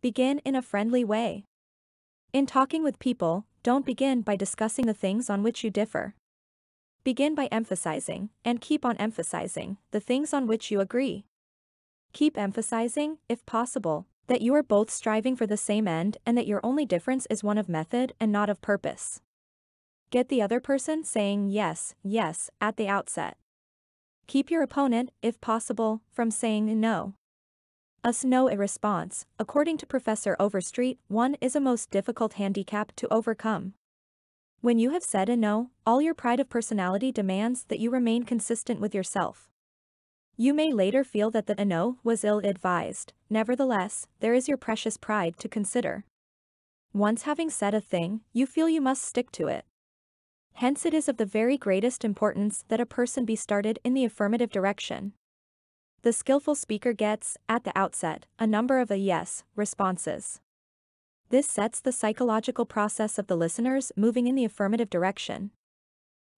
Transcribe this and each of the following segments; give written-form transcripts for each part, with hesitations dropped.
Begin in a friendly way. In talking with people, don't begin by discussing the things on which you differ. Begin by emphasizing, and keep on emphasizing, the things on which you agree. Keep emphasizing, if possible, that you are both striving for the same end and that your only difference is one of method and not of purpose. Get the other person saying yes, yes, at the outset. Keep your opponent, if possible, from saying no. No a response, according to Professor Overstreet, one is a most difficult handicap to overcome. When you have said a no, all your pride of personality demands that you remain consistent with yourself. You may later feel that the no was ill-advised, nevertheless, there is your precious pride to consider. Once having said a thing, you feel you must stick to it. Hence it is of the very greatest importance that a person be started in the affirmative direction. The skillful speaker gets, at the outset, a number of yes responses. This sets the psychological process of the listeners moving in the affirmative direction.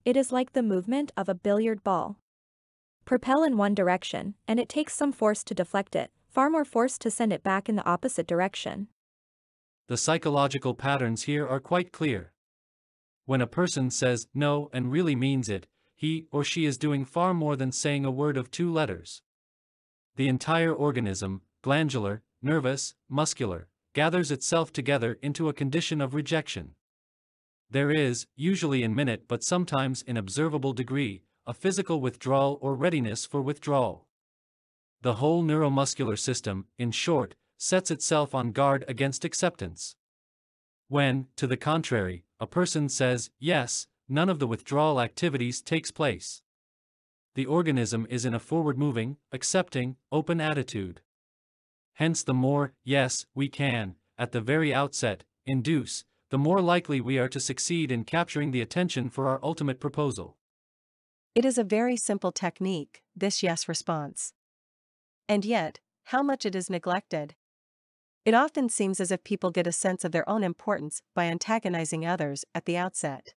It is like the movement of a billiard ball. Propel in one direction, and it takes some force to deflect it, far more force to send it back in the opposite direction. The psychological patterns here are quite clear. When a person says no and really means it, he or she is doing far more than saying a word of 2 letters. The entire organism, glandular, nervous, muscular, gathers itself together into a condition of rejection. There is, usually in minute but sometimes in observable degree, a physical withdrawal or readiness for withdrawal. The whole neuromuscular system, in short, sets itself on guard against acceptance. When, to the contrary, a person says yes, none of the withdrawal activities takes place. The organism is in a forward-moving, accepting, open attitude. Hence the more yes we can, at the very outset, induce, the more likely we are to succeed in capturing the attention for our ultimate proposal. It is a very simple technique, this yes response. And yet, how much it is neglected. It often seems as if people get a sense of their own importance by antagonizing others at the outset.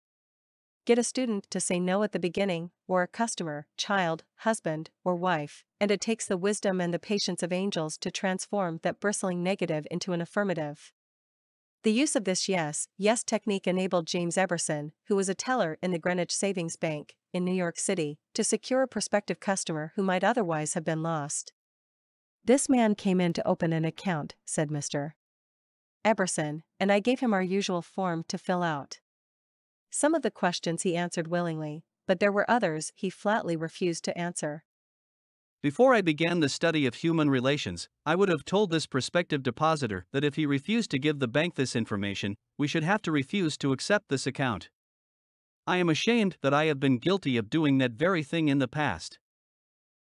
Get a student to say no at the beginning, or a customer, child, husband, or wife, and it takes the wisdom and the patience of angels to transform that bristling negative into an affirmative. The use of this yes technique enabled James Eberson, who was a teller in the Greenwich Savings Bank, in New York City, to secure a prospective customer who might otherwise have been lost. "This man came in to open an account," said Mr. Eberson, "and I gave him our usual form to fill out. Some of the questions he answered willingly, but there were others he flatly refused to answer. Before I began the study of human relations, I would have told this prospective depositor that if he refused to give the bank this information, we should have to refuse to accept this account. I am ashamed that I have been guilty of doing that very thing in the past.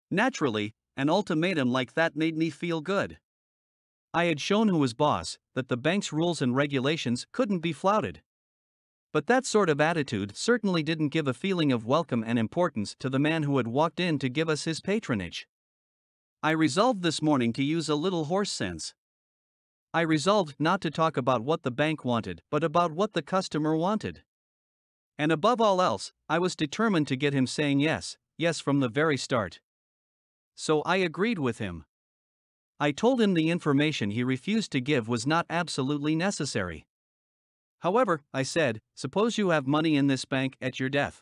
Naturally, an ultimatum like that made me feel good. I had shown who was boss, that the bank's rules and regulations couldn't be flouted. But that sort of attitude certainly didn't give a feeling of welcome and importance to the man who had walked in to give us his patronage. I resolved this morning to use a little horse sense. I resolved not to talk about what the bank wanted, but about what the customer wanted. And above all else, I was determined to get him saying yes, yes from the very start. So I agreed with him. I told him the information he refused to give was not absolutely necessary. However, I said, suppose you have money in this bank at your death.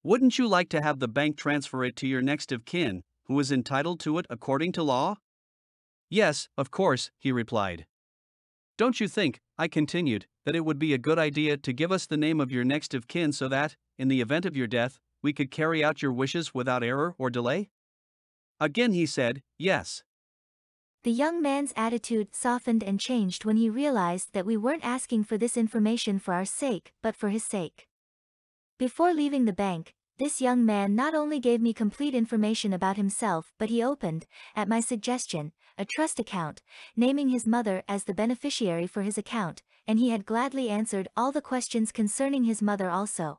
Wouldn't you like to have the bank transfer it to your next of kin, who is entitled to it according to law? Yes, of course, he replied. Don't you think, I continued, that it would be a good idea to give us the name of your next of kin so that, in the event of your death, we could carry out your wishes without error or delay? Again he said, yes. The young man's attitude softened and changed when he realized that we weren't asking for this information for our sake, but for his sake. Before leaving the bank, this young man not only gave me complete information about himself but he opened, at my suggestion, a trust account, naming his mother as the beneficiary for his account, and he had gladly answered all the questions concerning his mother also.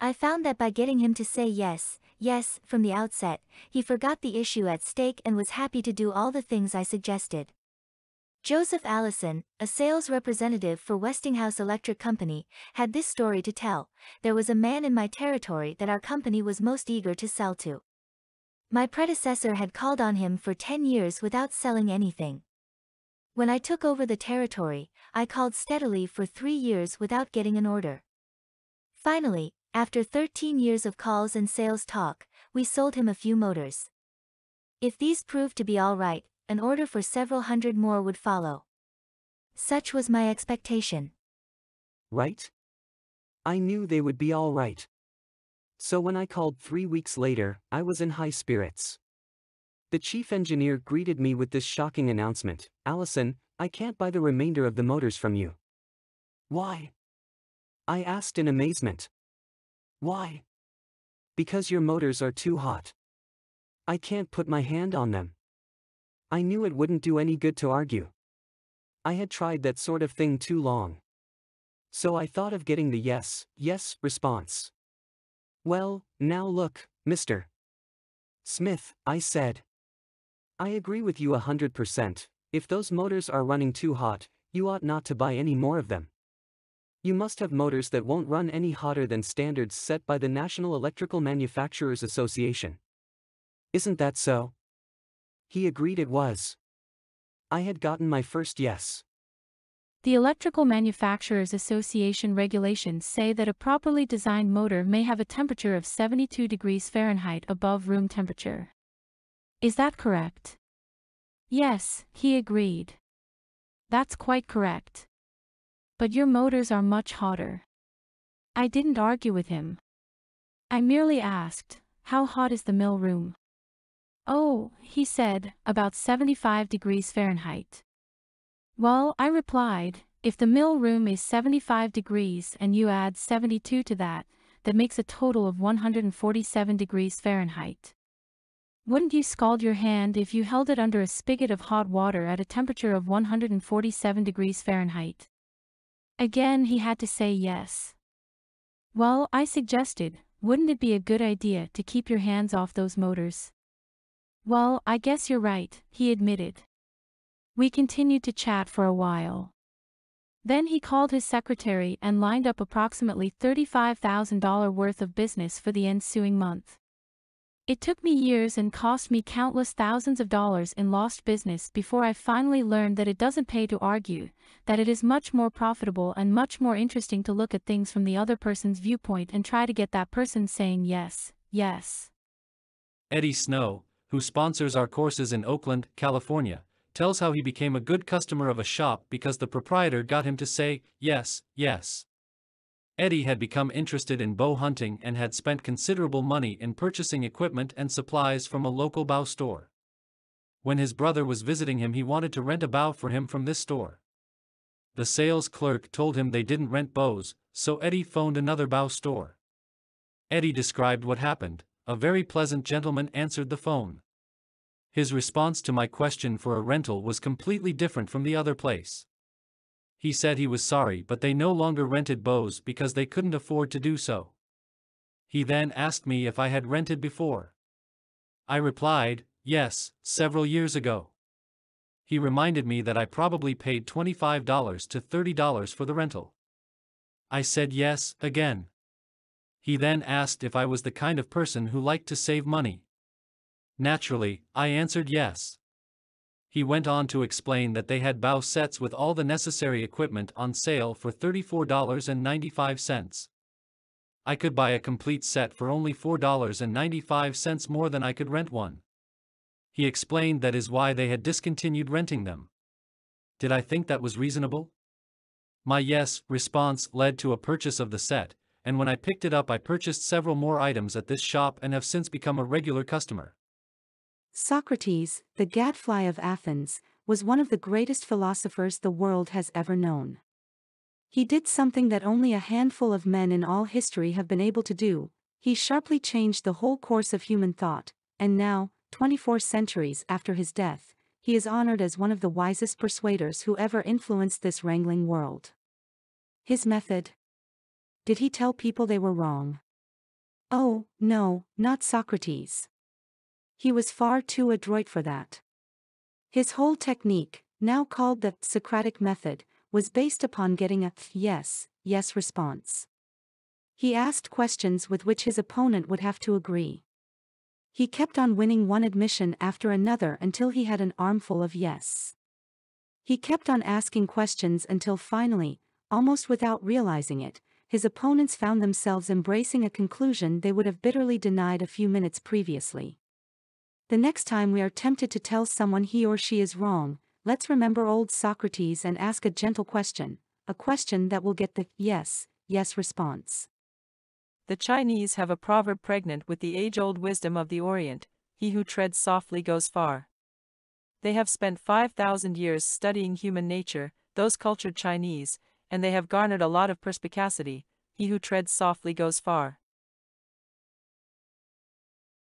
I found that by getting him to say yes, yes, from the outset, he forgot the issue at stake and was happy to do all the things I suggested. Joseph Allison, a sales representative for Westinghouse Electric Company, had this story to tell. There was a man in my territory that our company was most eager to sell to. My predecessor had called on him for 10 years without selling anything. When I took over the territory, I called steadily for 3 years without getting an order. Finally, after 13 years of calls and sales talk, we sold him a few motors. If these proved to be all right, an order for several hundred more would follow. Such was my expectation. Right? I knew they would be all right. So when I called 3 weeks later, I was in high spirits. The chief engineer greeted me with this shocking announcement: "Allison, I can't buy the remainder of the motors from you." "Why?" I asked in amazement. "Why?" "Because your motors are too hot. I can't put my hand on them." I knew it wouldn't do any good to argue. I had tried that sort of thing too long. So I thought of getting the yes, yes response. "Well, now look, Mr. Smith," I said. "I agree with you 100%. If those motors are running too hot, you ought not to buy any more of them. You must have motors that won't run any hotter than standards set by the National Electrical Manufacturers Association. Isn't that so?" He agreed it was. I had gotten my first yes. The Electrical Manufacturers Association regulations say that a properly designed motor may have a temperature of 72 degrees Fahrenheit above room temperature. Is that correct? Yes, he agreed. That's quite correct. But your motors are much hotter. I didn't argue with him. I merely asked, how hot is the mill room? Oh, he said, about 75 degrees Fahrenheit. Well, I replied, if the mill room is 75 degrees and you add 72 to that, that makes a total of 147 degrees Fahrenheit. Wouldn't you scald your hand if you held it under a spigot of hot water at a temperature of 147 degrees Fahrenheit? Again he had to say yes. Well, I suggested, wouldn't it be a good idea to keep your hands off those motors? Well, I guess you're right, he admitted. We continued to chat for a while. Then he called his secretary and lined up approximately $35,000 worth of business for the ensuing month. It took me years and cost me countless thousands of dollars in lost business before I finally learned that it doesn't pay to argue, that it is much more profitable and much more interesting to look at things from the other person's viewpoint and try to get that person saying yes, yes. Eddie Snow, who sponsors our courses in Oakland, California, tells how he became a good customer of a shop because the proprietor got him to say, yes, yes. Eddie had become interested in bow hunting and had spent considerable money in purchasing equipment and supplies from a local bow store. When his brother was visiting him, he wanted to rent a bow for him from this store. The sales clerk told him they didn't rent bows, so Eddie phoned another bow store. Eddie described what happened. A very pleasant gentleman answered the phone. His response to my question for a rental was completely different from the other place. He said he was sorry, but they no longer rented bows because they couldn't afford to do so. He then asked me if I had rented before. I replied, yes, several years ago. He reminded me that I probably paid $25 to $30 for the rental. I said yes, again. He then asked if I was the kind of person who liked to save money. Naturally, I answered yes. He went on to explain that they had bow sets with all the necessary equipment on sale for $34.95. I could buy a complete set for only $4.95 more than I could rent one. He explained that is why they had discontinued renting them. Did I think that was reasonable? My yes response led to a purchase of the set, and when I picked it up I purchased several more items at this shop and have since become a regular customer. Socrates, the gadfly of Athens, was one of the greatest philosophers the world has ever known. He did something that only a handful of men in all history have been able to do. He sharply changed the whole course of human thought, and now, 24 centuries after his death, he is honored as one of the wisest persuaders who ever influenced this wrangling world. His method? Did he tell people they were wrong? Oh, no, not Socrates. He was far too adroit for that. His whole technique, now called the Socratic method, was based upon getting a yes, yes response. He asked questions with which his opponent would have to agree. He kept on winning one admission after another until he had an armful of yes. He kept on asking questions until finally, almost without realizing it, his opponents found themselves embracing a conclusion they would have bitterly denied a few minutes previously. The next time we are tempted to tell someone he or she is wrong, let's remember old Socrates and ask a gentle question, a question that will get the yes, yes response. The Chinese have a proverb pregnant with the age-old wisdom of the Orient: he who treads softly goes far. They have spent 5,000 years studying human nature, those cultured Chinese, and they have garnered a lot of perspicacity. He who treads softly goes far.